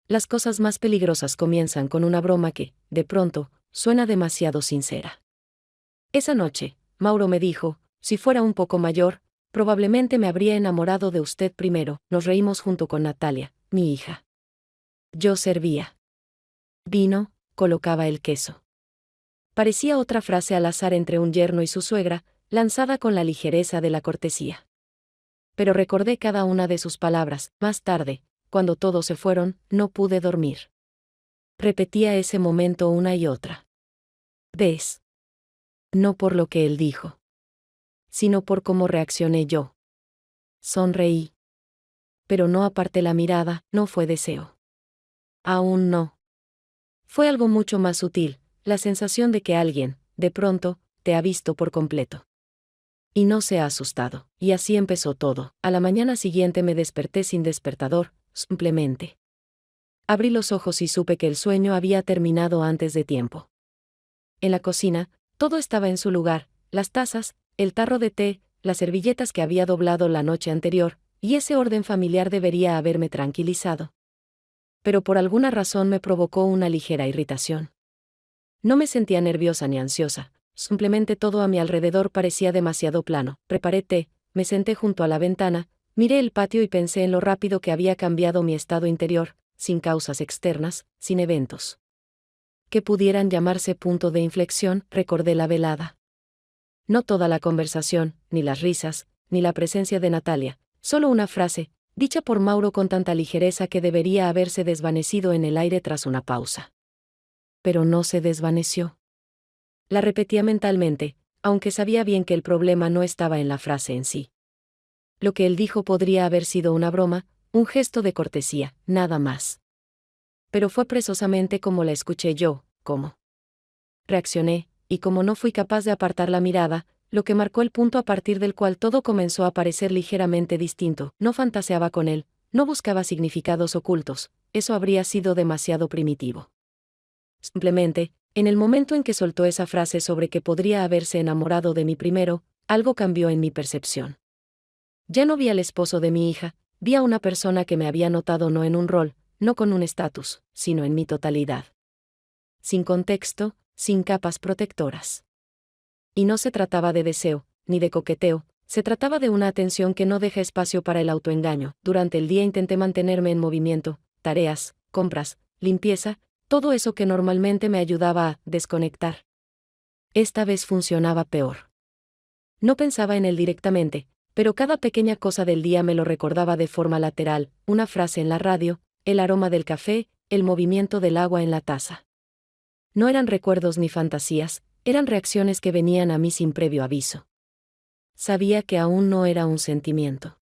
las cosas más peligrosas comienzan con una broma que, de pronto, suena demasiado sincera. Esa noche, Mauro me dijo, si fuera un poco mayor, probablemente me habría enamorado de usted primero. Nos reímos junto con Natalia, mi hija. Yo servía vino, colocaba el queso. Parecía otra frase al azar entre un yerno y su suegra, lanzada con la ligereza de la cortesía. Pero recordé cada una de sus palabras. Más tarde, cuando todos se fueron, no pude dormir. Repetía ese momento una y otra vez. No por lo que él dijo, sino por cómo reaccioné yo. Sonreí. Pero no aparté la mirada, no fue deseo. Aún no. Fue algo mucho más sutil, la sensación de que alguien, de pronto, te ha visto por completo. Y no se ha asustado. Y así empezó todo. A la mañana siguiente me desperté sin despertador, simplemente. Abrí los ojos y supe que el sueño había terminado antes de tiempo. En la cocina, todo estaba en su lugar, las tazas, el tarro de té, las servilletas que había doblado la noche anterior, y ese orden familiar debería haberme tranquilizado. Pero por alguna razón me provocó una ligera irritación. No me sentía nerviosa ni ansiosa, simplemente todo a mi alrededor parecía demasiado plano. Preparé té, me senté junto a la ventana, miré el patio y pensé en lo rápido que había cambiado mi estado interior, sin causas externas, sin eventos que pudieran llamarse punto de inflexión. Recordé la velada. No toda la conversación, ni las risas, ni la presencia de Natalia, solo una frase, dicha por Mauro con tanta ligereza que debería haberse desvanecido en el aire tras una pausa. Pero no se desvaneció. La repetía mentalmente, aunque sabía bien que el problema no estaba en la frase en sí. Lo que él dijo podría haber sido una broma, un gesto de cortesía, nada más. Pero fue precisamente como la escuché yo, como reaccioné, y como no fui capaz de apartar la mirada, lo que marcó el punto a partir del cual todo comenzó a parecer ligeramente distinto. No fantaseaba con él, no buscaba significados ocultos, eso habría sido demasiado primitivo. Simplemente, en el momento en que soltó esa frase sobre que podría haberse enamorado de mí primero, algo cambió en mi percepción. Ya no vi al esposo de mi hija, vi a una persona que me había notado no en un rol, no con un estatus, sino en mi totalidad. Sin contexto, sin capas protectoras. Y no se trataba de deseo, ni de coqueteo, se trataba de una atención que no deja espacio para el autoengaño. Durante el día intenté mantenerme en movimiento, tareas, compras, limpieza, todo eso que normalmente me ayudaba a desconectar. Esta vez funcionaba peor. No pensaba en él directamente, pero cada pequeña cosa del día me lo recordaba de forma lateral, una frase en la radio, el aroma del café, el movimiento del agua en la taza. No eran recuerdos ni fantasías, eran reacciones que venían a mí sin previo aviso. Sabía que aún no era un sentimiento.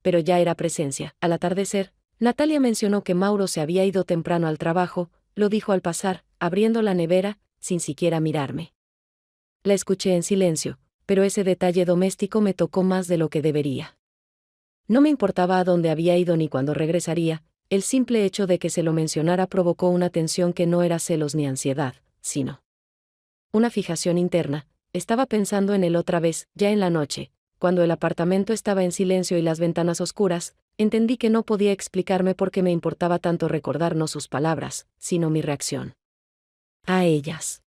Pero ya era presencia. Al atardecer, Natalia mencionó que Mauro se había ido temprano al trabajo, lo dijo al pasar, abriendo la nevera, sin siquiera mirarme. La escuché en silencio, pero ese detalle doméstico me tocó más de lo que debería. No me importaba a dónde había ido ni cuándo regresaría, el simple hecho de que se lo mencionara provocó una tensión que no era celos ni ansiedad, sino una fijación interna. Estaba pensando en él otra vez, ya en la noche, cuando el apartamento estaba en silencio y las ventanas oscuras, entendí que no podía explicarme por qué me importaba tanto recordar no sus palabras, sino mi reacción a ellas.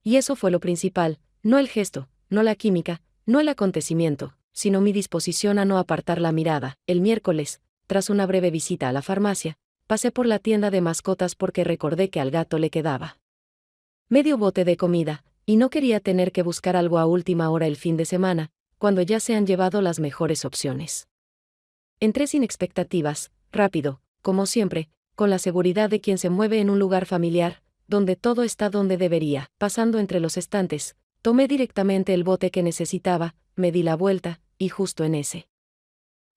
Y eso fue lo principal, no el gesto, no la química, no el acontecimiento, sino mi disposición a no apartar la mirada. El miércoles, tras una breve visita a la farmacia, pasé por la tienda de mascotas porque recordé que al gato le quedaba medio bote de comida, y no quería tener que buscar algo a última hora el fin de semana, cuando ya se han llevado las mejores opciones. Entré sin expectativas, rápido, como siempre, con la seguridad de quien se mueve en un lugar familiar, donde todo está donde debería. Pasando entre los estantes, tomé directamente el bote que necesitaba, me di la vuelta, y justo en ese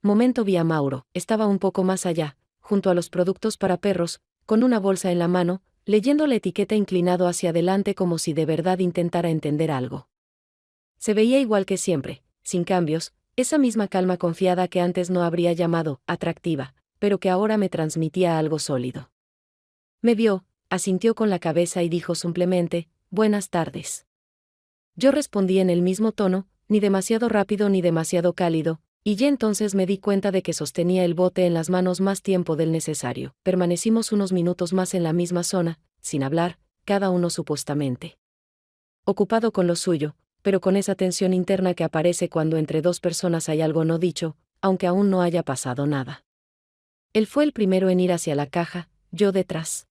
momento vi a Mauro. Estaba un poco más allá, junto a los productos para perros, con una bolsa en la mano, leyendo la etiqueta inclinado hacia adelante como si de verdad intentara entender algo. Se veía igual que siempre, sin cambios, esa misma calma confiada que antes no habría llamado atractiva, pero que ahora me transmitía algo sólido. Me vio, asintió con la cabeza y dijo simplemente, «Buenas tardes». Yo respondí en el mismo tono, ni demasiado rápido ni demasiado cálido, y ya entonces me di cuenta de que sostenía el bote en las manos más tiempo del necesario. Permanecimos unos minutos más en la misma zona, sin hablar, cada uno supuestamente ocupado con lo suyo, pero con esa tensión interna que aparece cuando entre dos personas hay algo no dicho, aunque aún no haya pasado nada. Él fue el primero en ir hacia la caja, yo detrás.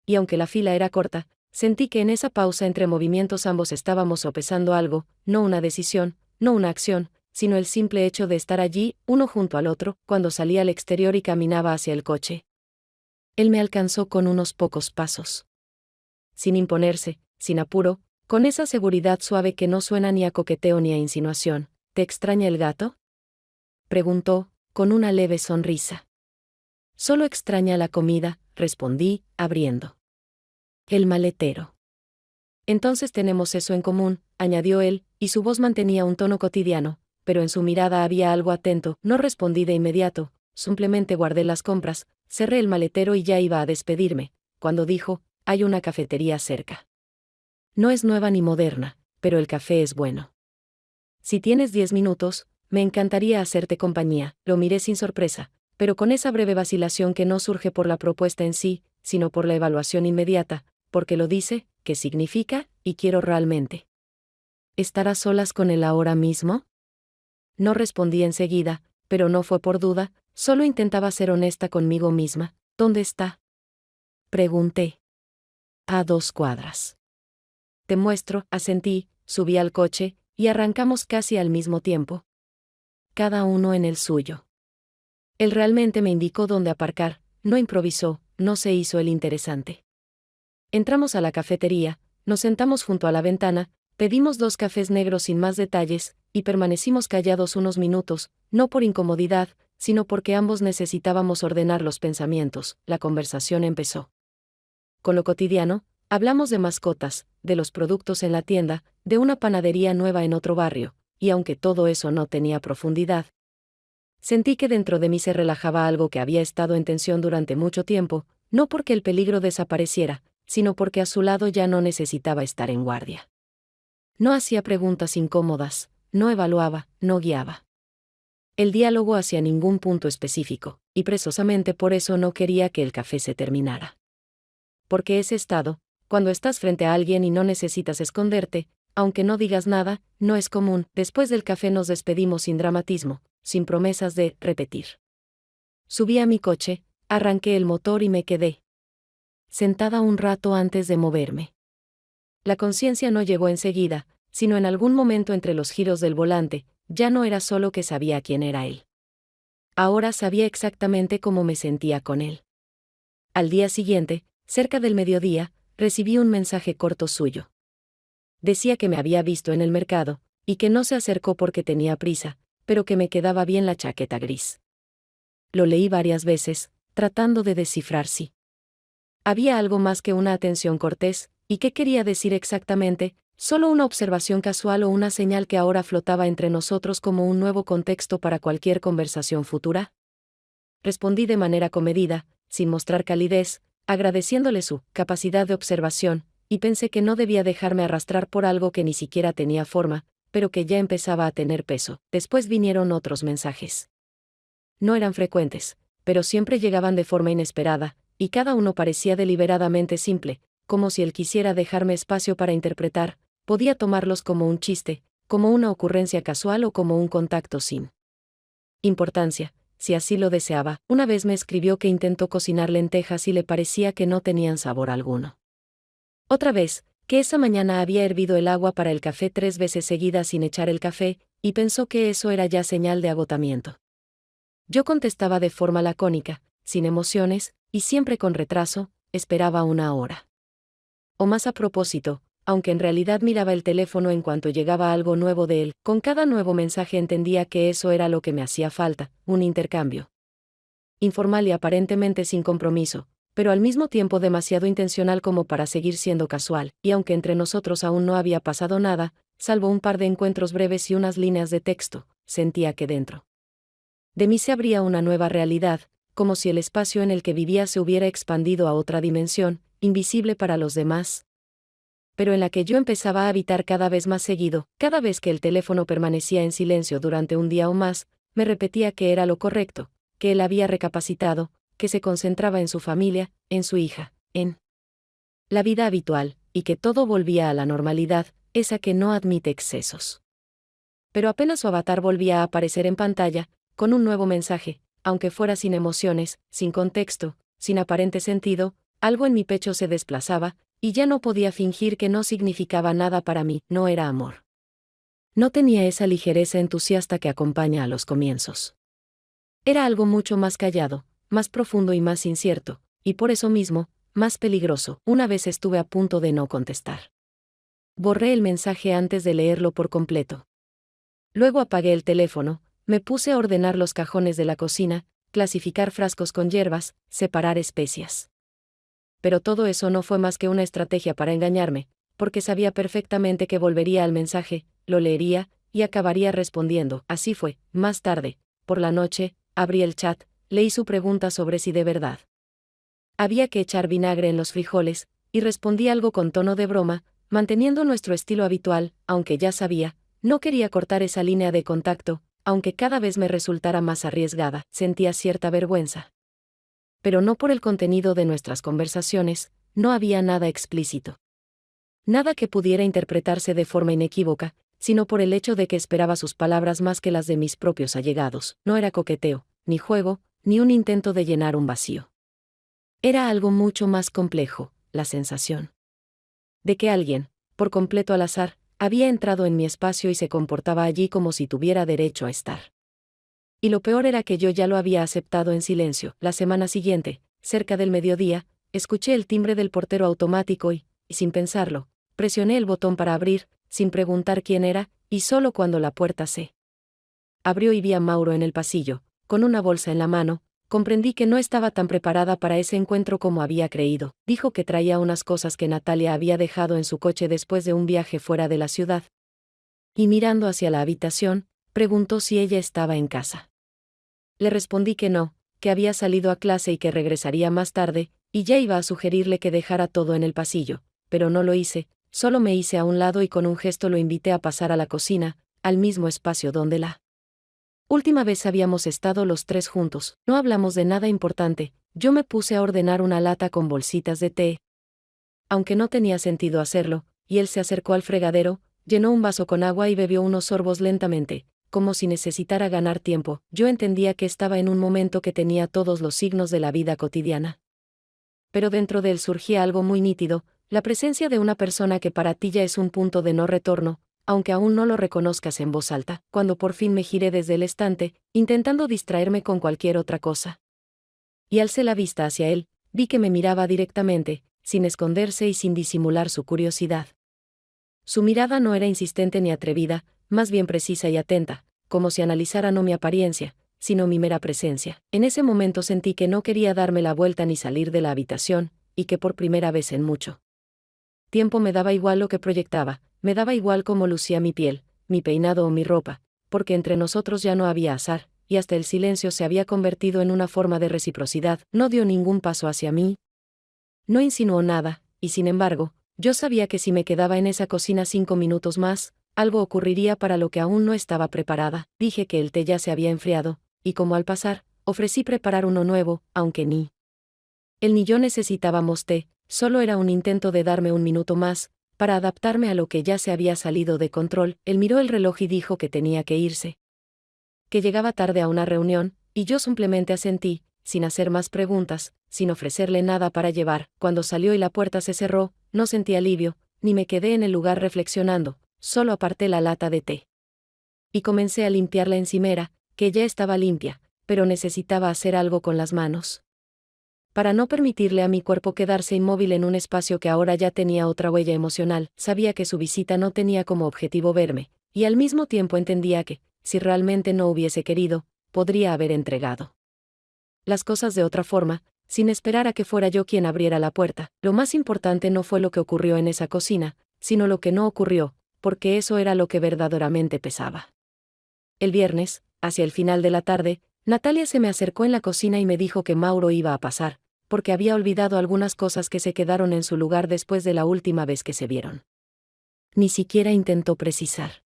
Y aunque la fila era corta, sentí que en esa pausa entre movimientos ambos estábamos sopesando algo, no una decisión, no una acción, sino el simple hecho de estar allí, uno junto al otro, cuando salí al exterior y caminaba hacia el coche. Él me alcanzó con unos pocos pasos. Sin imponerse, sin apuro, con esa seguridad suave que no suena ni a coqueteo ni a insinuación. ¿Te extraña el gato?, preguntó, con una leve sonrisa. Solo extraña la comida, respondí, abriendo el maletero. Entonces tenemos eso en común, añadió él, y su voz mantenía un tono cotidiano, pero en su mirada había algo atento. No respondí de inmediato, simplemente guardé las compras, cerré el maletero y ya iba a despedirme, cuando dijo, hay una cafetería cerca. No es nueva ni moderna, pero el café es bueno. Si tienes 10 minutos, me encantaría hacerte compañía. Lo miré sin sorpresa, pero con esa breve vacilación que no surge por la propuesta en sí, sino por la evaluación inmediata, porque lo dice, qué significa, y quiero realmente. ¿Estar a solas con él ahora mismo? No respondí enseguida, pero no fue por duda, solo intentaba ser honesta conmigo misma. ¿Dónde está?, pregunté. A 2 cuadras. Te muestro, asentí, subí al coche, y arrancamos casi al mismo tiempo. Cada uno en el suyo. Él realmente me indicó dónde aparcar, no improvisó, no se hizo el interesante. Entramos a la cafetería, nos sentamos junto a la ventana, pedimos 2 cafés negros sin más detalles, y permanecimos callados unos minutos, no por incomodidad, sino porque ambos necesitábamos ordenar los pensamientos. La conversación empezó. Con lo cotidiano, hablamos de mascotas, de los productos en la tienda, de una panadería nueva en otro barrio, y aunque todo eso no tenía profundidad, sentí que dentro de mí se relajaba algo que había estado en tensión durante mucho tiempo, no porque el peligro desapareciera, sino porque a su lado ya no necesitaba estar en guardia. No hacía preguntas incómodas, no evaluaba, no guiaba el diálogo hacia ningún punto específico, y precisamente por eso no quería que el café se terminara. Porque ese estado, cuando estás frente a alguien y no necesitas esconderte, aunque no digas nada, no es común. Después del café nos despedimos sin dramatismo, sin promesas de repetir. Subí a mi coche, arranqué el motor y me quedé sentada un rato antes de moverme. La conciencia no llegó enseguida, sino en algún momento entre los giros del volante. Ya no era solo que sabía quién era él. Ahora sabía exactamente cómo me sentía con él. Al día siguiente, cerca del mediodía, recibí un mensaje corto suyo. Decía que me había visto en el mercado, y que no se acercó porque tenía prisa, pero que me quedaba bien la chaqueta gris. Lo leí varias veces, tratando de descifrar si había algo más que una atención cortés, y qué quería decir exactamente, solo una observación casual o una señal que ahora flotaba entre nosotros como un nuevo contexto para cualquier conversación futura. Respondí de manera comedida, sin mostrar calidez, agradeciéndole su capacidad de observación, y pensé que no debía dejarme arrastrar por algo que ni siquiera tenía forma, pero que ya empezaba a tener peso. Después vinieron otros mensajes. No eran frecuentes, pero siempre llegaban de forma inesperada, y cada uno parecía deliberadamente simple, como si él quisiera dejarme espacio para interpretar. Podía tomarlos como un chiste, como una ocurrencia casual o como un contacto sin importancia, si así lo deseaba. Una vez me escribió que intentó cocinar lentejas y le parecía que no tenían sabor alguno. Otra vez, que esa mañana había hervido el agua para el café 3 veces seguidas sin echar el café, y pensó que eso era ya señal de agotamiento. Yo contestaba de forma lacónica, sin emociones, y siempre con retraso, esperaba 1 hora. O más a propósito, aunque en realidad miraba el teléfono en cuanto llegaba algo nuevo de él. Con cada nuevo mensaje entendía que eso era lo que me hacía falta, un intercambio informal y aparentemente sin compromiso, pero al mismo tiempo demasiado intencional como para seguir siendo casual, y aunque entre nosotros aún no había pasado nada, salvo un par de encuentros breves y unas líneas de texto, sentía que dentro de mí se abría una nueva realidad, como si el espacio en el que vivía se hubiera expandido a otra dimensión, invisible para los demás, pero en la que yo empezaba a habitar cada vez más seguido. Cada vez que el teléfono permanecía en silencio durante un día o más, me repetía que era lo correcto, que él había recapacitado, que se concentraba en su familia, en su hija, en la vida habitual, y que todo volvía a la normalidad, esa que no admite excesos. Pero apenas su avatar volvía a aparecer en pantalla, con un nuevo mensaje, aunque fuera sin emociones, sin contexto, sin aparente sentido, algo en mi pecho se desplazaba, y ya no podía fingir que no significaba nada para mí, no era amor. No tenía esa ligereza entusiasta que acompaña a los comienzos. Era algo mucho más callado, más profundo y más incierto, y por eso mismo, más peligroso. Una vez estuve a punto de no contestar. Borré el mensaje antes de leerlo por completo. Luego apagué el teléfono, me puse a ordenar los cajones de la cocina, clasificar frascos con hierbas, separar especias. Pero todo eso no fue más que una estrategia para engañarme, porque sabía perfectamente que volvería al mensaje, lo leería, y acabaría respondiendo. Así fue. Más tarde, por la noche, abrí el chat, leí su pregunta sobre si de verdad había que echar vinagre en los frijoles, y respondí algo con tono de broma, manteniendo nuestro estilo habitual, aunque ya sabía, no quería cortar esa línea de contacto, aunque cada vez me resultara más arriesgada, sentía cierta vergüenza. Pero no por el contenido de nuestras conversaciones, no había nada explícito. Nada que pudiera interpretarse de forma inequívoca, sino por el hecho de que esperaba sus palabras más que las de mis propios allegados. No era coqueteo, ni juego, ni un intento de llenar un vacío. Era algo mucho más complejo, la sensación de que alguien, por completo al azar, había entrado en mi espacio y se comportaba allí como si tuviera derecho a estar. Y lo peor era que yo ya lo había aceptado en silencio. La semana siguiente, cerca del mediodía, escuché el timbre del portero automático y, sin pensarlo, presioné el botón para abrir, sin preguntar quién era, y solo cuando la puerta se abrió y vi a Mauro en el pasillo, con una bolsa en la mano, comprendí que no estaba tan preparada para ese encuentro como había creído. Dijo que traía unas cosas que Natalia había dejado en su coche después de un viaje fuera de la ciudad. Y mirando hacia la habitación, preguntó si ella estaba en casa. Le respondí que no, que había salido a clase y que regresaría más tarde, y ya iba a sugerirle que dejara todo en el pasillo, pero no lo hice, solo me hice a un lado y con un gesto lo invité a pasar a la cocina, al mismo espacio donde la última vez habíamos estado los tres juntos. No hablamos de nada importante, yo me puse a ordenar una lata con bolsitas de té. Aunque no tenía sentido hacerlo, y él se acercó al fregadero, llenó un vaso con agua y bebió unos sorbos lentamente, como si necesitara ganar tiempo. Yo entendía que estaba en un momento que tenía todos los signos de la vida cotidiana. Pero dentro de él surgía algo muy nítido, la presencia de una persona que para ti ya es un punto de no retorno, aunque aún no lo reconozcas en voz alta. Cuando por fin me giré desde el estante, intentando distraerme con cualquier otra cosa, y alcé la vista hacia él, vi que me miraba directamente, sin esconderse y sin disimular su curiosidad. Su mirada no era insistente ni atrevida, más bien precisa y atenta, como si analizara no mi apariencia, sino mi mera presencia. En ese momento sentí que no quería darme la vuelta ni salir de la habitación, y que por primera vez en mucho tiempo me daba igual lo que proyectaba, me daba igual cómo lucía mi piel, mi peinado o mi ropa, porque entre nosotros ya no había azar, y hasta el silencio se había convertido en una forma de reciprocidad. No dio ningún paso hacia mí, no insinuó nada, y sin embargo, yo sabía que si me quedaba en esa cocina 5 minutos más, algo ocurriría para lo que aún no estaba preparada. Dije que el té ya se había enfriado, y como al pasar, ofrecí preparar uno nuevo, aunque ni él ni yo necesitábamos té, solo era un intento de darme un minuto más, para adaptarme a lo que ya se había salido de control. Él miró el reloj y dijo que tenía que irse, que llegaba tarde a una reunión, y yo simplemente asentí, sin hacer más preguntas, sin ofrecerle nada para llevar. Cuando salió y la puerta se cerró, no sentí alivio, ni me quedé en el lugar reflexionando, solo aparté la lata de té. Y comencé a limpiar la encimera, que ya estaba limpia, pero necesitaba hacer algo con las manos, para no permitirle a mi cuerpo quedarse inmóvil en un espacio que ahora ya tenía otra huella emocional. Sabía que su visita no tenía como objetivo verme, y al mismo tiempo entendía que, si realmente no hubiese querido, podría haber entregado las cosas de otra forma, sin esperar a que fuera yo quien abriera la puerta. Lo más importante no fue lo que ocurrió en esa cocina, sino lo que no ocurrió, porque eso era lo que verdaderamente pesaba. El viernes, hacia el final de la tarde, Natalia se me acercó en la cocina y me dijo que Mauro iba a pasar, porque había olvidado algunas cosas que se quedaron en su lugar después de la última vez que se vieron. Ni siquiera intentó precisar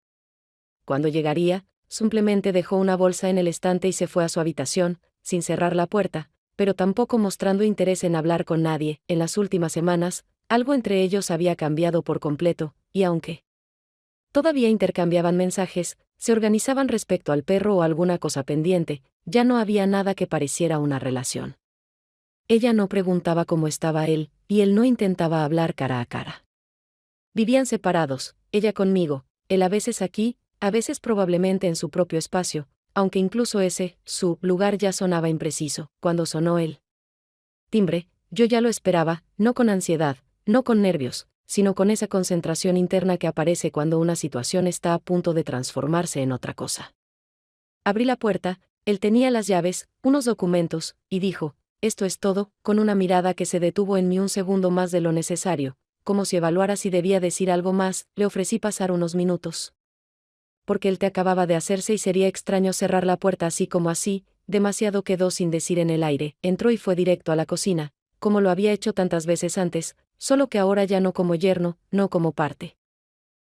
cuándo llegaría, simplemente dejó una bolsa en el estante y se fue a su habitación, sin cerrar la puerta, pero tampoco mostrando interés en hablar con nadie. En las últimas semanas, algo entre ellos había cambiado por completo, y aunque todavía intercambiaban mensajes, se organizaban respecto al perro o alguna cosa pendiente, ya no había nada que pareciera una relación. Ella no preguntaba cómo estaba él, y él no intentaba hablar cara a cara. Vivían separados, ella conmigo, él a veces aquí, a veces probablemente en su propio espacio, aunque incluso su lugar ya sonaba impreciso. Cuando sonó el timbre, yo ya lo esperaba, no con ansiedad, no con nervios, sino con esa concentración interna que aparece cuando una situación está a punto de transformarse en otra cosa. Abrí la puerta, él tenía las llaves, unos documentos, y dijo: «Esto es todo», con una mirada que se detuvo en mí un segundo más de lo necesario, como si evaluara si debía decir algo más. Le ofrecí pasar unos minutos. Porque el té acababa de hacerse y sería extraño cerrar la puerta así como así. Demasiado quedó sin decir en el aire. Entró y fue directo a la cocina, como lo había hecho tantas veces antes, solo que ahora ya no como yerno, no como parte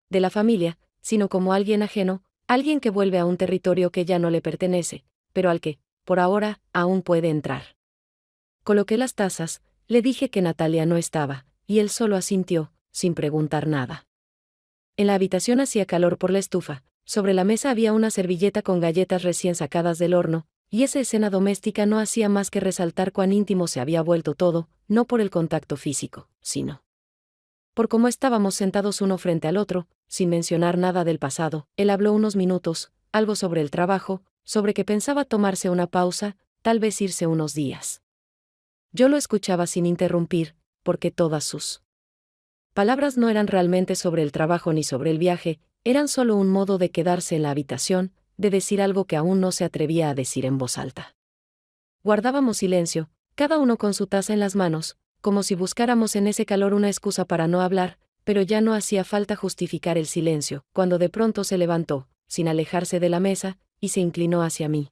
de la familia, sino como alguien ajeno, alguien que vuelve a un territorio que ya no le pertenece, pero al que, por ahora, aún puede entrar. Coloqué las tazas, le dije que Natalia no estaba, y él solo asintió, sin preguntar nada. En la habitación hacía calor por la estufa, sobre la mesa había una servilleta con galletas recién sacadas del horno, y esa escena doméstica no hacía más que resaltar cuán íntimo se había vuelto todo, no por el contacto físico, sino por cómo estábamos sentados uno frente al otro, sin mencionar nada del pasado. Él habló unos minutos, algo sobre el trabajo, sobre que pensaba tomarse una pausa, tal vez irse unos días. Yo lo escuchaba sin interrumpir, porque todas sus palabras no eran realmente sobre el trabajo ni sobre el viaje, eran solo un modo de quedarse en la habitación, de decir algo que aún no se atrevía a decir en voz alta. Guardábamos silencio, cada uno con su taza en las manos, como si buscáramos en ese calor una excusa para no hablar, pero ya no hacía falta justificar el silencio, cuando de pronto se levantó, sin alejarse de la mesa, y se inclinó hacia mí.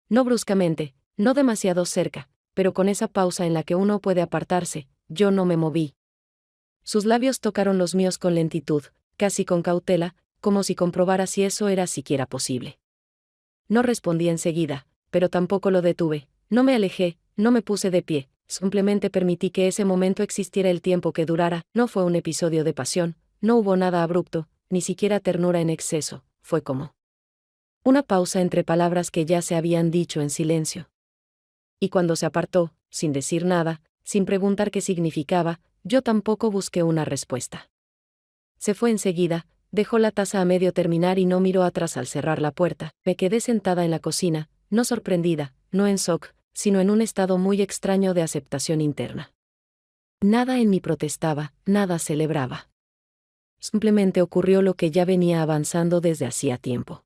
No bruscamente, no demasiado cerca, pero con esa pausa en la que uno puede apartarse. Yo no me moví. Sus labios tocaron los míos con lentitud, casi con cautela, como si comprobara si eso era siquiera posible. No respondí enseguida, pero tampoco lo detuve, no me alejé, no me puse de pie, simplemente permití que ese momento existiera el tiempo que durara. No fue un episodio de pasión, no hubo nada abrupto, ni siquiera ternura en exceso, fue como una pausa entre palabras que ya se habían dicho en silencio. Y cuando se apartó, sin decir nada, sin preguntar qué significaba, yo tampoco busqué una respuesta. Se fue enseguida, dejó la taza a medio terminar y no miró atrás al cerrar la puerta. Me quedé sentada en la cocina, no sorprendida, no en shock, sino en un estado muy extraño de aceptación interna. Nada en mí protestaba, nada celebraba. Simplemente ocurrió lo que ya venía avanzando desde hacía tiempo.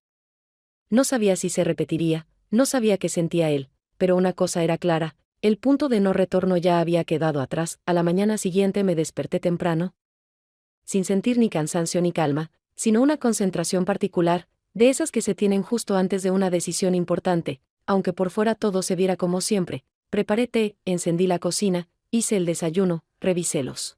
No sabía si se repetiría, no sabía qué sentía él, pero una cosa era clara: el punto de no retorno ya había quedado atrás. A la mañana siguiente me desperté temprano, sin sentir ni cansancio ni calma, sino una concentración particular, de esas que se tienen justo antes de una decisión importante. Aunque por fuera todo se viera como siempre, preparé té, encendí la cocina, hice el desayuno, revisé los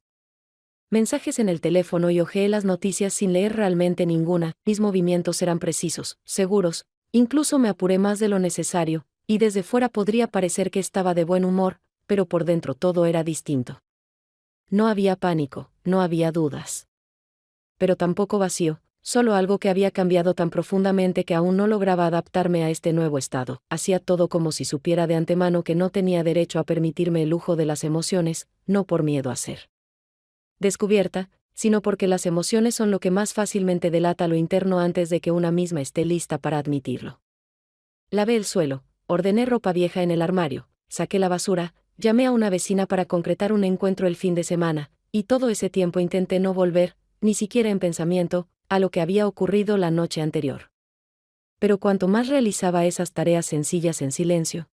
mensajes en el teléfono y hojeé las noticias sin leer realmente ninguna. Mis movimientos eran precisos, seguros, incluso me apuré más de lo necesario, y desde fuera podría parecer que estaba de buen humor, pero por dentro todo era distinto. No había pánico, no había dudas. Pero tampoco vacío, solo algo que había cambiado tan profundamente que aún no lograba adaptarme a este nuevo estado. Hacía todo como si supiera de antemano que no tenía derecho a permitirme el lujo de las emociones, no por miedo a ser descubierta, sino porque las emociones son lo que más fácilmente delata lo interno antes de que una misma esté lista para admitirlo. Lavé el suelo, ordené ropa vieja en el armario, saqué la basura, llamé a una vecina para concretar un encuentro el fin de semana, y todo ese tiempo intenté no volver, ni siquiera en pensamiento, a lo que había ocurrido la noche anterior. Pero cuanto más realizaba esas tareas sencillas en silencio,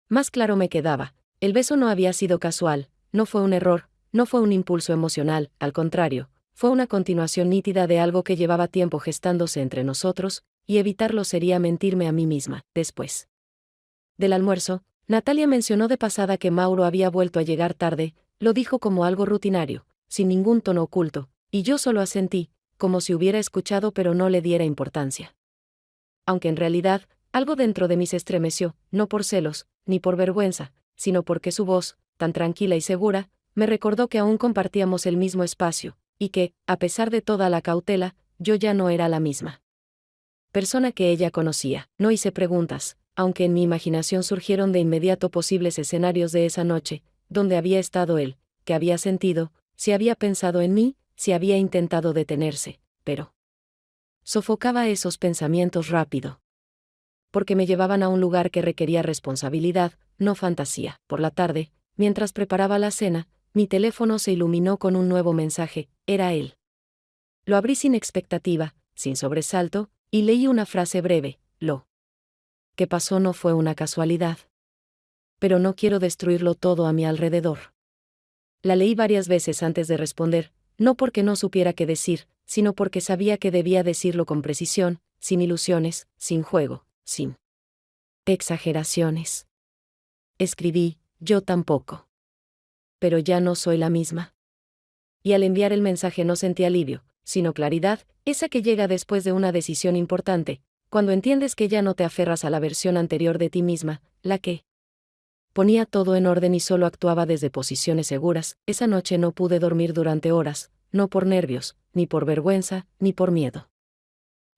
más claro me quedaba: el beso no había sido casual, no fue un error, no fue un impulso emocional, al contrario, fue una continuación nítida de algo que llevaba tiempo gestándose entre nosotros, y evitarlo sería mentirme a mí misma. Después del almuerzo, Natalia mencionó de pasada que Mauro había vuelto a llegar tarde, lo dijo como algo rutinario, sin ningún tono oculto, y yo solo asentí, como si hubiera escuchado pero no le diera importancia. aunque en realidad, algo dentro de mí se estremeció, no por celos, ni por vergüenza, sino porque su voz, tan tranquila y segura, me recordó que aún compartíamos el mismo espacio, y que, a pesar de toda la cautela, yo ya no era la misma persona que ella conocía. No hice preguntas, aunque en mi imaginación surgieron de inmediato posibles escenarios de esa noche, donde había estado él, qué había sentido, si había pensado en mí, si había intentado detenerse, pero sofocaba esos pensamientos rápido, porque me llevaban a un lugar que requería responsabilidad, no fantasía. Por la tarde, mientras preparaba la cena, mi teléfono se iluminó con un nuevo mensaje, era él. Lo abrí sin expectativa, sin sobresalto, y leí una frase breve, lo que pasó no fue una casualidad. Pero no quiero destruirlo todo a mi alrededor. La leí varias veces antes de responder, no porque no supiera qué decir, sino porque sabía que debía decirlo con precisión, sin ilusiones, sin juego, sin exageraciones. Escribí, yo tampoco. Pero ya no soy la misma. Y al enviar el mensaje no sentí alivio, sino claridad, esa que llega después de una decisión importante, cuando entiendes que ya no te aferras a la versión anterior de ti misma, la que ponía todo en orden y solo actuaba desde posiciones seguras. Esa noche no pude dormir durante horas, no por nervios, ni por vergüenza, ni por miedo.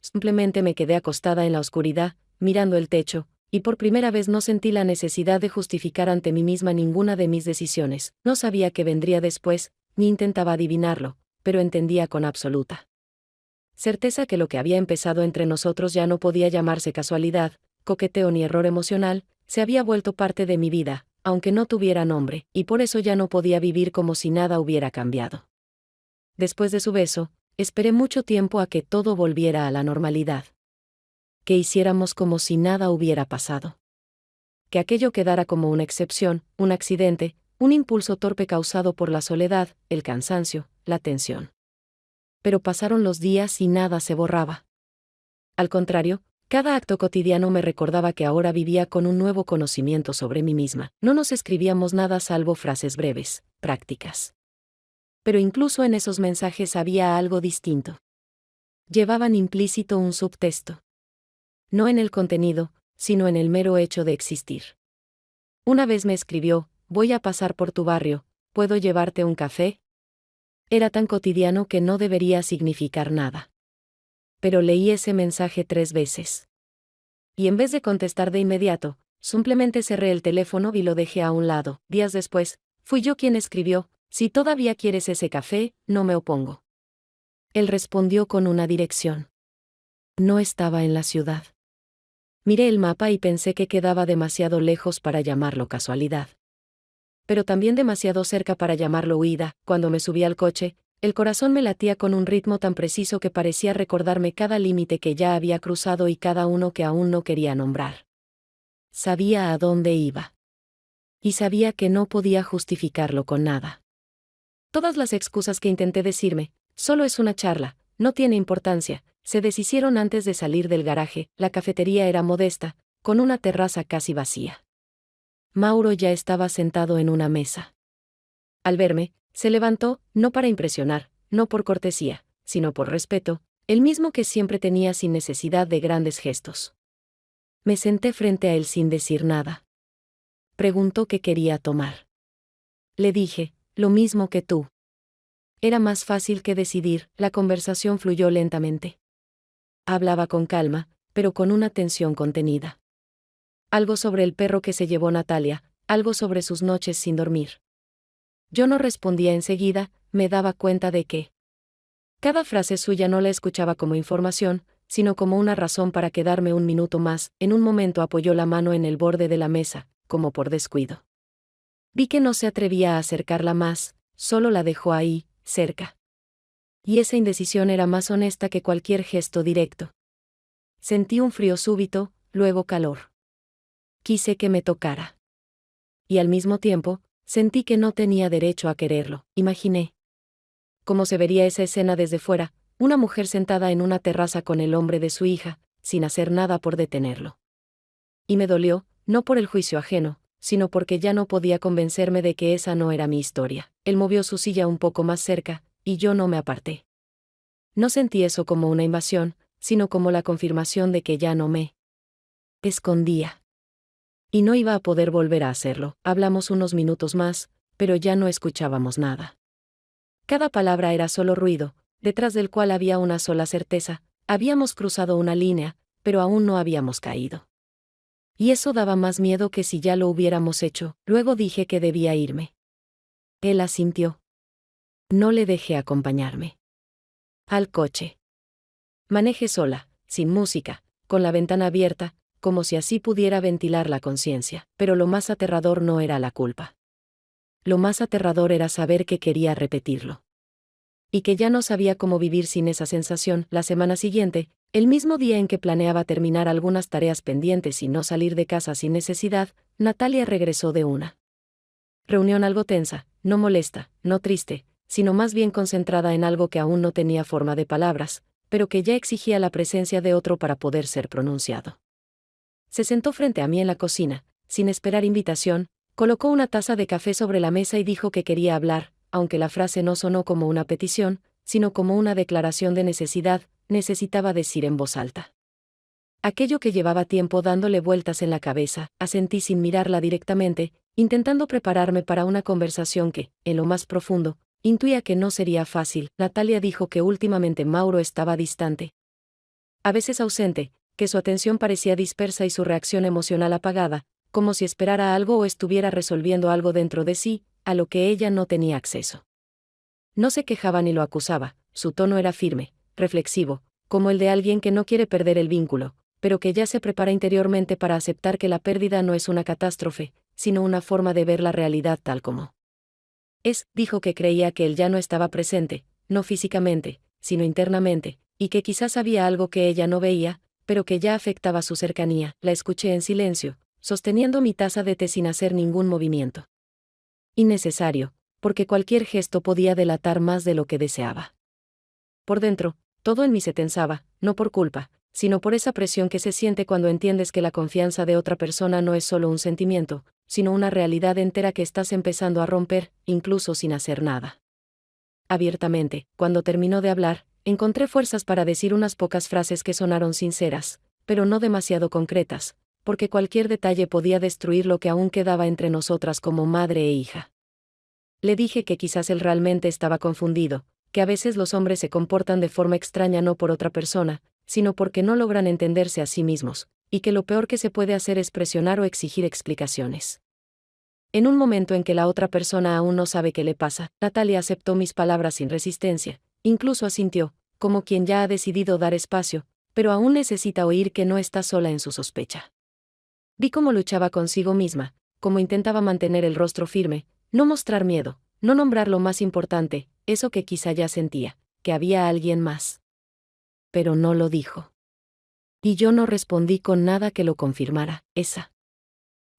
Simplemente me quedé acostada en la oscuridad, mirando el techo, y por primera vez no sentí la necesidad de justificar ante mí misma ninguna de mis decisiones. No sabía qué vendría después, ni intentaba adivinarlo, pero entendía con absoluta certeza que lo que había empezado entre nosotros ya no podía llamarse casualidad, coqueteo ni error emocional, se había vuelto parte de mi vida, aunque no tuviera nombre, y por eso ya no podía vivir como si nada hubiera cambiado. Después de su beso, esperé mucho tiempo a que todo volviera a la normalidad. Que hiciéramos como si nada hubiera pasado. Que aquello quedara como una excepción, un accidente, un impulso torpe causado por la soledad, el cansancio, la tensión. Pero pasaron los días y nada se borraba. Al contrario, cada acto cotidiano me recordaba que ahora vivía con un nuevo conocimiento sobre mí misma. No nos escribíamos nada salvo frases breves, prácticas. Pero incluso en esos mensajes había algo distinto. Llevaban implícito un subtexto. No en el contenido, sino en el mero hecho de existir. Una vez me escribió, voy a pasar por tu barrio, ¿puedo llevarte un café? Era tan cotidiano que no debería significar nada. Pero leí ese mensaje 3 veces. Y en vez de contestar de inmediato, simplemente cerré el teléfono y lo dejé a un lado. Días después, fui yo quien escribió, si todavía quieres ese café, no me opongo. Él respondió con una dirección. No estaba en la ciudad. Miré el mapa y pensé que quedaba demasiado lejos para llamarlo casualidad. Pero también demasiado cerca para llamarlo huida. Cuando me subí al coche, el corazón me latía con un ritmo tan preciso que parecía recordarme cada límite que ya había cruzado y cada uno que aún no quería nombrar. Sabía a dónde iba. Y sabía que no podía justificarlo con nada. Todas las excusas que intenté decirme, solo es una charla, no tiene importancia, se deshicieron antes de salir del garaje. La cafetería era modesta, con una terraza casi vacía. Mauro ya estaba sentado en una mesa. Al verme, se levantó, no para impresionar, no por cortesía, sino por respeto, el mismo que siempre tenía sin necesidad de grandes gestos. Me senté frente a él sin decir nada. Preguntó qué quería tomar. Le dije, lo mismo que tú. Era más fácil que decidir. La conversación fluyó lentamente. Hablaba con calma, pero con una tensión contenida. Algo sobre el perro que se llevó Natalia, algo sobre sus noches sin dormir. Yo no respondía enseguida, me daba cuenta de que cada frase suya no la escuchaba como información, sino como una razón para quedarme un minuto más. En un momento apoyó la mano en el borde de la mesa, como por descuido. Vi que no se atrevía a acercarla más, solo la dejó ahí, cerca. Y esa indecisión era más honesta que cualquier gesto directo. Sentí un frío súbito, luego calor. Quise que me tocara. Y al mismo tiempo, sentí que no tenía derecho a quererlo. Imaginé cómo se vería esa escena desde fuera, una mujer sentada en una terraza con el hombre de su hija, sin hacer nada por detenerlo. Y me dolió, no por el juicio ajeno, sino porque ya no podía convencerme de que esa no era mi historia. Él movió su silla un poco más cerca, y yo no me aparté. No sentí eso como una invasión, sino como la confirmación de que ya no me escondía. Y no iba a poder volver a hacerlo. Hablamos unos minutos más, pero ya no escuchábamos nada. Cada palabra era solo ruido, detrás del cual había una sola certeza: habíamos cruzado una línea, pero aún no habíamos caído. Y eso daba más miedo que si ya lo hubiéramos hecho. Luego dije que debía irme. Él asintió. No le dejé acompañarme al coche. Manejé sola, sin música, con la ventana abierta, como si así pudiera ventilar la conciencia. Pero lo más aterrador no era la culpa. Lo más aterrador era saber que quería repetirlo. Y que ya no sabía cómo vivir sin esa sensación. La semana siguiente, el mismo día en que planeaba terminar algunas tareas pendientes y no salir de casa sin necesidad, Natalia regresó de una reunión algo tensa, no molesta, no triste, sino más bien concentrada en algo que aún no tenía forma de palabras, pero que ya exigía la presencia de otro para poder ser pronunciado. Se sentó frente a mí en la cocina, sin esperar invitación, colocó una taza de café sobre la mesa y dijo que quería hablar, aunque la frase no sonó como una petición, sino como una declaración de necesidad. Necesitaba decir en voz alta aquello que llevaba tiempo dándole vueltas en la cabeza. Asentí sin mirarla directamente, intentando prepararme para una conversación que, en lo más profundo, intuía que no sería fácil. Natalia dijo que últimamente Mauro estaba distante, a veces ausente, que su atención parecía dispersa y su reacción emocional apagada, como si esperara algo o estuviera resolviendo algo dentro de sí, a lo que ella no tenía acceso. No se quejaba ni lo acusaba, su tono era firme, reflexivo, como el de alguien que no quiere perder el vínculo, pero que ya se prepara interiormente para aceptar que la pérdida no es una catástrofe, sino una forma de ver la realidad tal como es. Dijo que creía que él ya no estaba presente, no físicamente, sino internamente, y que quizás había algo que ella no veía, pero que ya afectaba su cercanía. La escuché en silencio, sosteniendo mi taza de té sin hacer ningún movimiento. Innecesario, porque cualquier gesto podía delatar más de lo que deseaba. Por dentro, todo en mí se tensaba, no por culpa, sino por esa presión que se siente cuando entiendes que la confianza de otra persona no es solo un sentimiento, sino una realidad entera que estás empezando a romper, incluso sin hacer nada. Abiertamente, cuando terminó de hablar, encontré fuerzas para decir unas pocas frases que sonaron sinceras, pero no demasiado concretas, porque cualquier detalle podía destruir lo que aún quedaba entre nosotras como madre e hija. Le dije que quizás él realmente estaba confundido, que a veces los hombres se comportan de forma extraña no por otra persona, sino porque no logran entenderse a sí mismos, y que lo peor que se puede hacer es presionar o exigir explicaciones. En un momento en que la otra persona aún no sabe qué le pasa, Natalia aceptó mis palabras sin resistencia, incluso asintió, como quien ya ha decidido dar espacio, pero aún necesita oír que no está sola en su sospecha. Vi cómo luchaba consigo misma, cómo intentaba mantener el rostro firme, no mostrar miedo, no nombrar lo más importante, eso que quizá ya sentía, que había alguien más. Pero no lo dijo. Y yo no respondí con nada que lo confirmara. Esa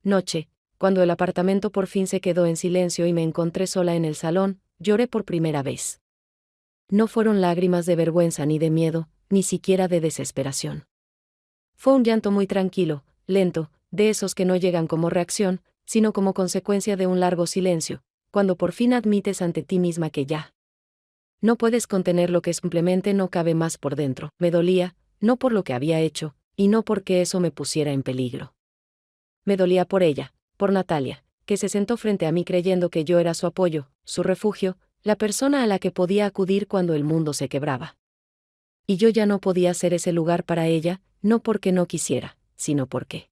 noche, cuando el apartamento por fin se quedó en silencio y me encontré sola en el salón, lloré por primera vez. No fueron lágrimas de vergüenza ni de miedo, ni siquiera de desesperación. Fue un llanto muy tranquilo, lento, de esos que no llegan como reacción, sino como consecuencia de un largo silencio, cuando por fin admites ante ti misma que ya no puedes contener lo que simplemente no cabe más por dentro. Me dolía, no por lo que había hecho, y no porque eso me pusiera en peligro. Me dolía por ella, por Natalia, que se sentó frente a mí creyendo que yo era su apoyo, su refugio, la persona a la que podía acudir cuando el mundo se quebraba. Y yo ya no podía ser ese lugar para ella, no porque no quisiera, sino porque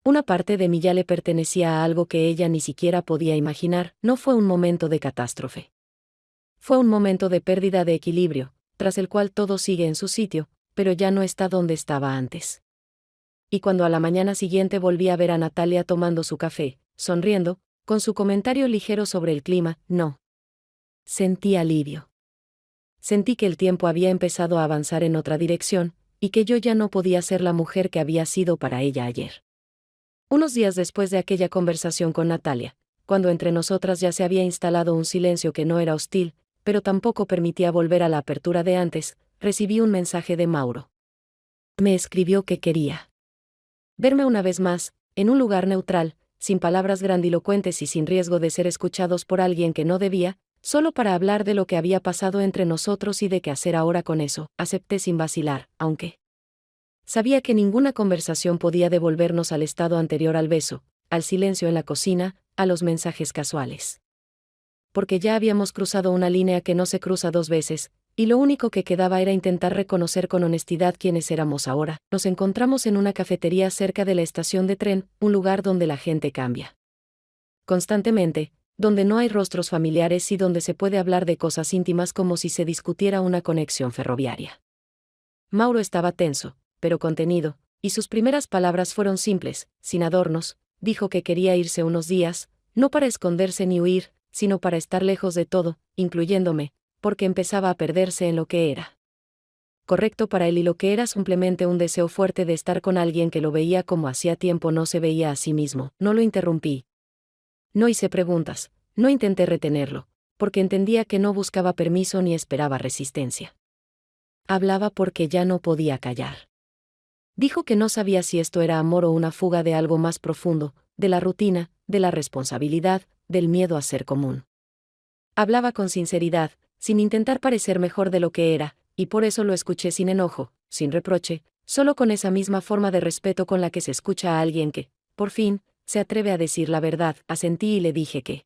una parte de mí ya le pertenecía a algo que ella ni siquiera podía imaginar. No fue un momento de catástrofe. Fue un momento de pérdida de equilibrio, tras el cual todo sigue en su sitio, pero ya no está donde estaba antes. Y cuando a la mañana siguiente volví a ver a Natalia tomando su café, sonriendo, con su comentario ligero sobre el clima, no sentí alivio. Sentí que el tiempo había empezado a avanzar en otra dirección, y que yo ya no podía ser la mujer que había sido para ella ayer. Unos días después de aquella conversación con Natalia, cuando entre nosotras ya se había instalado un silencio que no era hostil, pero tampoco permitía volver a la apertura de antes, recibí un mensaje de Mauro. Me escribió que quería verme una vez más, en un lugar neutral, sin palabras grandilocuentes y sin riesgo de ser escuchados por alguien que no debía, solo para hablar de lo que había pasado entre nosotros y de qué hacer ahora con eso. Acepté sin vacilar, aunque sabía que ninguna conversación podía devolvernos al estado anterior al beso, al silencio en la cocina, a los mensajes casuales. Porque ya habíamos cruzado una línea que no se cruza dos veces, y lo único que quedaba era intentar reconocer con honestidad quiénes éramos ahora. Nos encontramos en una cafetería cerca de la estación de tren, un lugar donde la gente cambia constantemente, donde no hay rostros familiares y donde se puede hablar de cosas íntimas como si se discutiera una conexión ferroviaria. Mauro estaba tenso, pero contenido, y sus primeras palabras fueron simples, sin adornos. Dijo que quería irse unos días, no para esconderse ni huir, sino para estar lejos de todo, incluyéndome, porque empezaba a perderse en lo que era correcto para él y lo que era simplemente un deseo fuerte de estar con alguien que lo veía como hacía tiempo no se veía a sí mismo. No lo interrumpí. No hice preguntas, no intenté retenerlo, porque entendía que no buscaba permiso ni esperaba resistencia. Hablaba porque ya no podía callar. Dijo que no sabía si esto era amor o una fuga de algo más profundo, de la rutina, de la responsabilidad, del miedo a ser común. Hablaba con sinceridad, sin intentar parecer mejor de lo que era, y por eso lo escuché sin enojo, sin reproche, solo con esa misma forma de respeto con la que se escucha a alguien que, por fin, se atreve a decir la verdad. Asentí y le dije que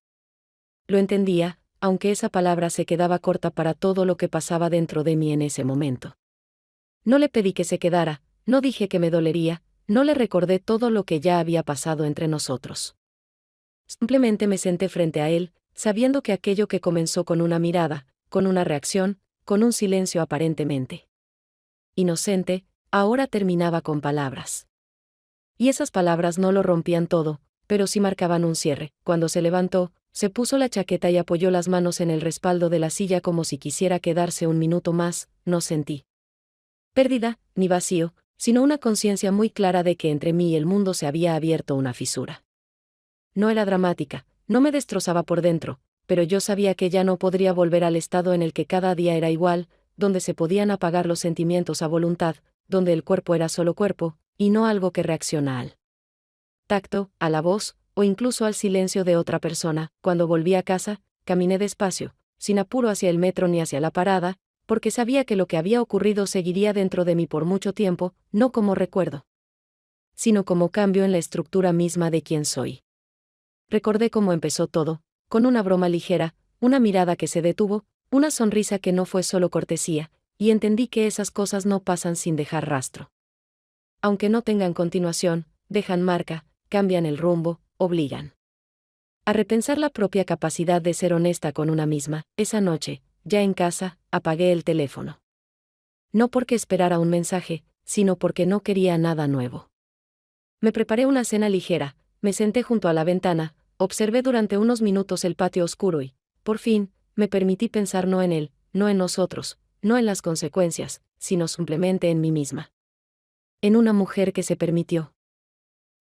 lo entendía, aunque esa palabra se quedaba corta para todo lo que pasaba dentro de mí en ese momento. No le pedí que se quedara, no dije que me dolería, no le recordé todo lo que ya había pasado entre nosotros. Simplemente me senté frente a él, sabiendo que aquello que comenzó con una mirada, con una reacción, con un silencio aparentemente inocente, ahora terminaba con palabras. Y esas palabras no lo rompían todo, pero sí marcaban un cierre. Cuando se levantó, se puso la chaqueta y apoyó las manos en el respaldo de la silla como si quisiera quedarse un minuto más. No sentí pérdida, ni vacío, sino una conciencia muy clara de que entre mí y el mundo se había abierto una fisura. No era dramática, no me destrozaba por dentro, pero yo sabía que ya no podría volver al estado en el que cada día era igual, donde se podían apagar los sentimientos a voluntad, donde el cuerpo era solo cuerpo, y no algo que reacciona al tacto, a la voz, o incluso al silencio de otra persona. Cuando volví a casa, caminé despacio, sin apuro hacia el metro ni hacia la parada, porque sabía que lo que había ocurrido seguiría dentro de mí por mucho tiempo, no como recuerdo, sino como cambio en la estructura misma de quién soy. Recordé cómo empezó todo, con una broma ligera, una mirada que se detuvo, una sonrisa que no fue solo cortesía, y entendí que esas cosas no pasan sin dejar rastro. Aunque no tengan continuación, dejan marca, cambian el rumbo, obligan a repensar la propia capacidad de ser honesta con una misma. Esa noche, ya en casa, apagué el teléfono. No porque esperara un mensaje, sino porque no quería nada nuevo. Me preparé una cena ligera, me senté junto a la ventana, observé durante unos minutos el patio oscuro y, por fin, me permití pensar no en él, no en nosotros, no en las consecuencias, sino simplemente en mí misma. En una mujer que se permitió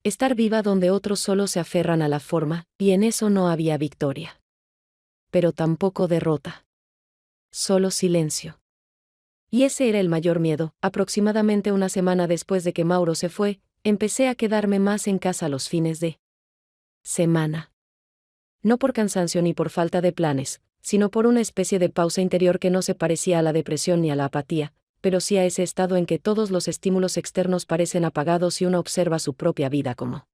estar viva donde otros solo se aferran a la forma, y en eso no había victoria. Pero tampoco derrota. Solo silencio. Y ese era el mayor miedo. Aproximadamente una semana después de que Mauro se fue, empecé a quedarme más en casa los fines de semana. No por cansancio ni por falta de planes, sino por una especie de pausa interior que no se parecía a la depresión ni a la apatía, pero sí a ese estado en que todos los estímulos externos parecen apagados y uno observa su propia vida como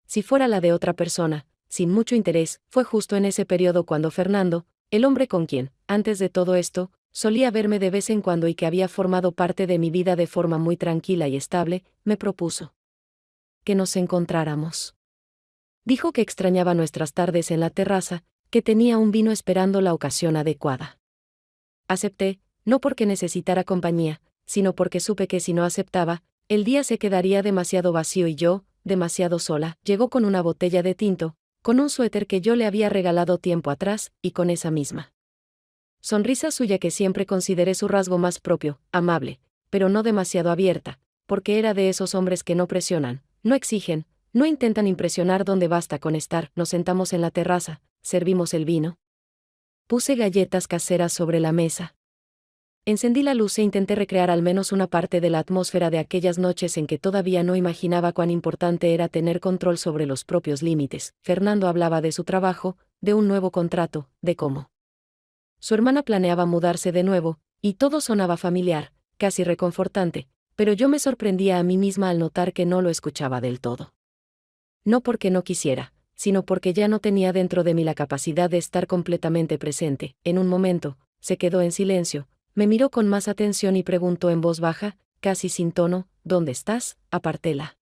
si fuera la de otra persona, sin mucho interés. Fue justo en ese periodo cuando Fernando, el hombre con quien, antes de todo esto, solía verme de vez en cuando y que había formado parte de mi vida de forma muy tranquila y estable, me propuso que nos encontráramos. Dijo que extrañaba nuestras tardes en la terraza, que tenía un vino esperando la ocasión adecuada. Acepté, no porque necesitara compañía, sino porque supe que si no aceptaba, el día se quedaría demasiado vacío y yo, demasiado sola. Llegó con una botella de tinto, con un suéter que yo le había regalado tiempo atrás, y con esa misma sonrisa suya que siempre consideré su rasgo más propio, amable, pero no demasiado abierta, porque era de esos hombres que no presionan, no exigen, no intentan impresionar donde basta con estar. Nos sentamos en la terraza, servimos el vino. Puse galletas caseras sobre la mesa. Encendí la luz e intenté recrear al menos una parte de la atmósfera de aquellas noches en que todavía no imaginaba cuán importante era tener control sobre los propios límites. Fernando hablaba de su trabajo, de un nuevo contrato, de cómo su hermana planeaba mudarse de nuevo, y todo sonaba familiar, casi reconfortante, pero yo me sorprendía a mí misma al notar que no lo escuchaba del todo. No porque no quisiera, sino porque ya no tenía dentro de mí la capacidad de estar completamente presente. En un momento, se quedó en silencio, me miró con más atención y preguntó en voz baja, casi sin tono, ¿dónde estás? Aparté la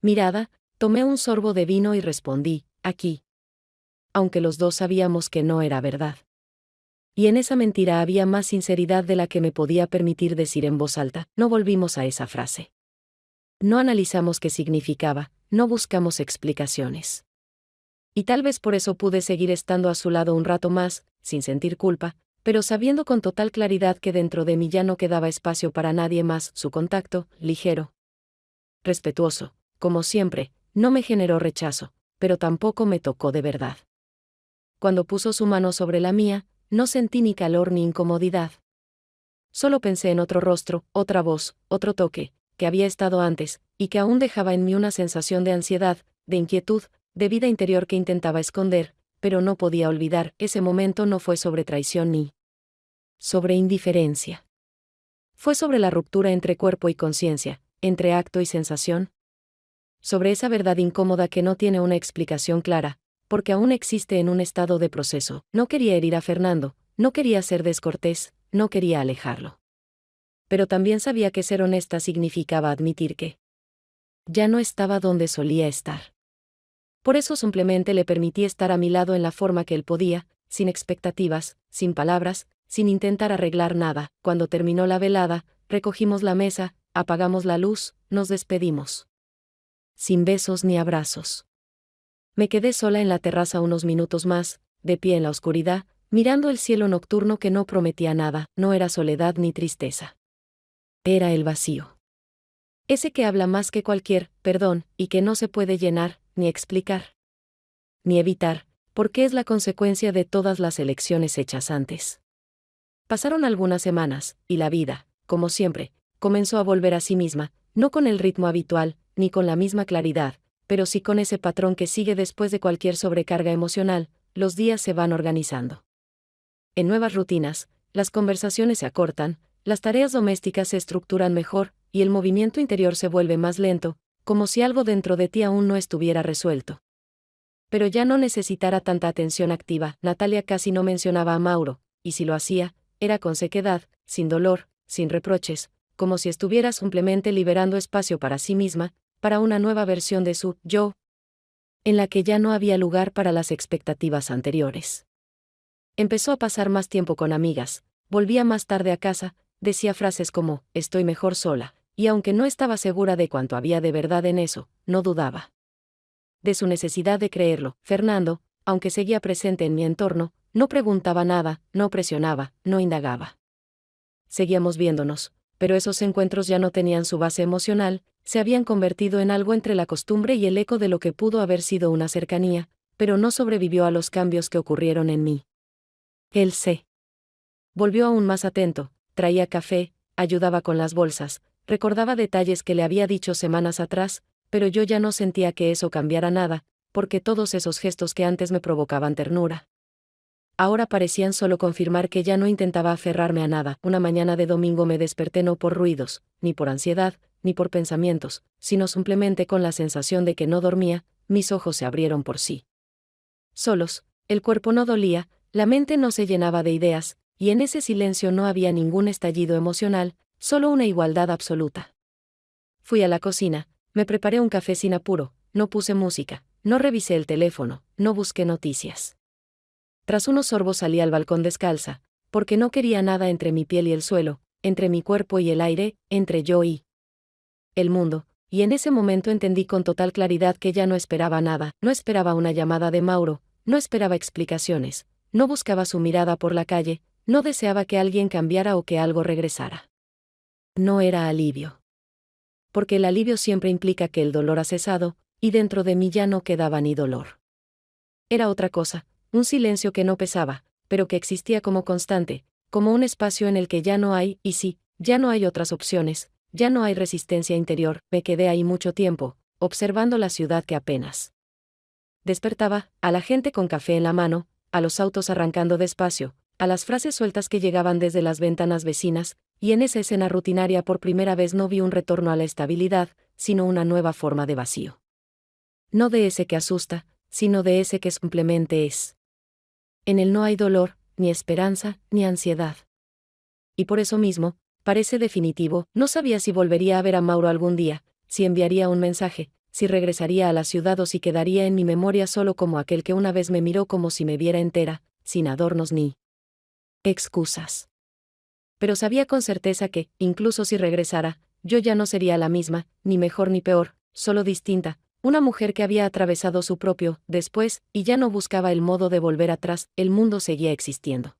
mirada, tomé un sorbo de vino y respondí, aquí. Aunque los dos sabíamos que no era verdad. Y en esa mentira había más sinceridad de la que me podía permitir decir en voz alta. No volvimos a esa frase. No analizamos qué significaba, no buscamos explicaciones. Y tal vez por eso pude seguir estando a su lado un rato más, sin sentir culpa, pero sabiendo con total claridad que dentro de mí ya no quedaba espacio para nadie más. Su contacto, ligero, respetuoso, como siempre, no me generó rechazo, pero tampoco me tocó de verdad. Cuando puso su mano sobre la mía, no sentí ni calor ni incomodidad. Solo pensé en otro rostro, otra voz, otro toque, que había estado antes, y que aún dejaba en mí una sensación de ansiedad, de inquietud, de vida interior que intentaba esconder, pero no podía olvidar. Ese momento no fue sobre traición ni sobre indiferencia. Fue sobre la ruptura entre cuerpo y conciencia, entre acto y sensación. Sobre esa verdad incómoda que no tiene una explicación clara, porque aún existe en un estado de proceso. No quería herir a Fernando, no quería ser descortés, no quería alejarlo. Pero también sabía que ser honesta significaba admitir que ya no estaba donde solía estar. Por eso simplemente le permití estar a mi lado en la forma que él podía, sin expectativas, sin palabras, sin intentar arreglar nada. Cuando terminó la velada, recogimos la mesa, apagamos la luz, nos despedimos. Sin besos ni abrazos. Me quedé sola en la terraza unos minutos más, de pie en la oscuridad, mirando el cielo nocturno que no prometía nada. No era soledad ni tristeza. Era el vacío. Ese que habla más que cualquier perdón, y que no se puede llenar, ni explicar, ni evitar, porque es la consecuencia de todas las elecciones hechas antes. Pasaron algunas semanas, y la vida, como siempre, comenzó a volver a sí misma, no con el ritmo habitual, ni con la misma claridad, pero sí con ese patrón que sigue después de cualquier sobrecarga emocional. Los días se van organizando en nuevas rutinas, las conversaciones se acortan, las tareas domésticas se estructuran mejor, y el movimiento interior se vuelve más lento, como si algo dentro de ti aún no estuviera resuelto. Pero ya no necesitara tanta atención activa. Natalia casi no mencionaba a Mauro, y si lo hacía, era con sequedad, sin dolor, sin reproches, como si estuviera simplemente liberando espacio para sí misma, para una nueva versión de su yo, en la que ya no había lugar para las expectativas anteriores. Empezó a pasar más tiempo con amigas, volvía más tarde a casa, decía frases como, estoy mejor sola, y aunque no estaba segura de cuánto había de verdad en eso, no dudaba de su necesidad de creerlo. Fernando, aunque seguía presente en mi entorno, no preguntaba nada, no presionaba, no indagaba. Seguíamos viéndonos, pero esos encuentros ya no tenían su base emocional, se habían convertido en algo entre la costumbre y el eco de lo que pudo haber sido una cercanía, pero no sobrevivió a los cambios que ocurrieron en mí. Él se volvió aún más atento, traía café, ayudaba con las bolsas, recordaba detalles que le había dicho semanas atrás, pero yo ya no sentía que eso cambiara nada, porque todos esos gestos que antes me provocaban ternura ahora parecían solo confirmar que ya no intentaba aferrarme a nada. Una mañana de domingo me desperté no por ruidos, ni por ansiedad, ni por pensamientos, sino simplemente con la sensación de que no dormía. Mis ojos se abrieron por sí solos, el cuerpo no dolía, la mente no se llenaba de ideas, y en ese silencio no había ningún estallido emocional, solo una igualdad absoluta. Fui a la cocina, me preparé un café sin apuro, no puse música, no revisé el teléfono, no busqué noticias. Tras unos sorbos salí al balcón descalza, porque no quería nada entre mi piel y el suelo, entre mi cuerpo y el aire, entre yo y el mundo, y en ese momento entendí con total claridad que ya no esperaba nada. No esperaba una llamada de Mauro, no esperaba explicaciones, no buscaba su mirada por la calle, no deseaba que alguien cambiara o que algo regresara. No era alivio. Porque el alivio siempre implica que el dolor ha cesado, y dentro de mí ya no quedaba ni dolor. Era otra cosa, un silencio que no pesaba, pero que existía como constante, como un espacio en el que ya no hay, y sí, ya no hay otras opciones, ya no hay resistencia interior. Me quedé ahí mucho tiempo, observando la ciudad que apenas despertaba, a la gente con café en la mano, a los autos arrancando despacio, a las frases sueltas que llegaban desde las ventanas vecinas, y en esa escena rutinaria por primera vez no vi un retorno a la estabilidad, sino una nueva forma de vacío. No de ese que asusta, sino de ese que simplemente es. En él no hay dolor, ni esperanza, ni ansiedad. Y por eso mismo, parece definitivo, no sabía si volvería a ver a Mauro algún día, si enviaría un mensaje, si regresaría a la ciudad o si quedaría en mi memoria solo como aquel que una vez me miró como si me viera entera, sin adornos ni excusas. Pero sabía con certeza que, incluso si regresara, yo ya no sería la misma, ni mejor ni peor, solo distinta, una mujer que había atravesado su propio después, y ya no buscaba el modo de volver atrás, el mundo seguía existiendo.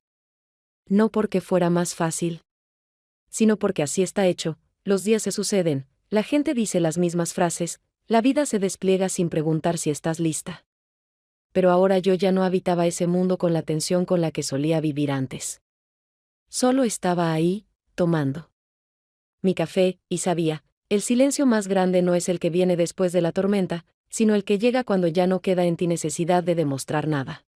No porque fuera más fácil, sino porque así está hecho, los días se suceden, la gente dice las mismas frases, la vida se despliega sin preguntar si estás lista. Pero ahora yo ya no habitaba ese mundo con la tensión con la que solía vivir antes. Solo estaba ahí, tomando mi café, y sabía, el silencio más grande no es el que viene después de la tormenta, sino el que llega cuando ya no queda en ti necesidad de demostrar nada.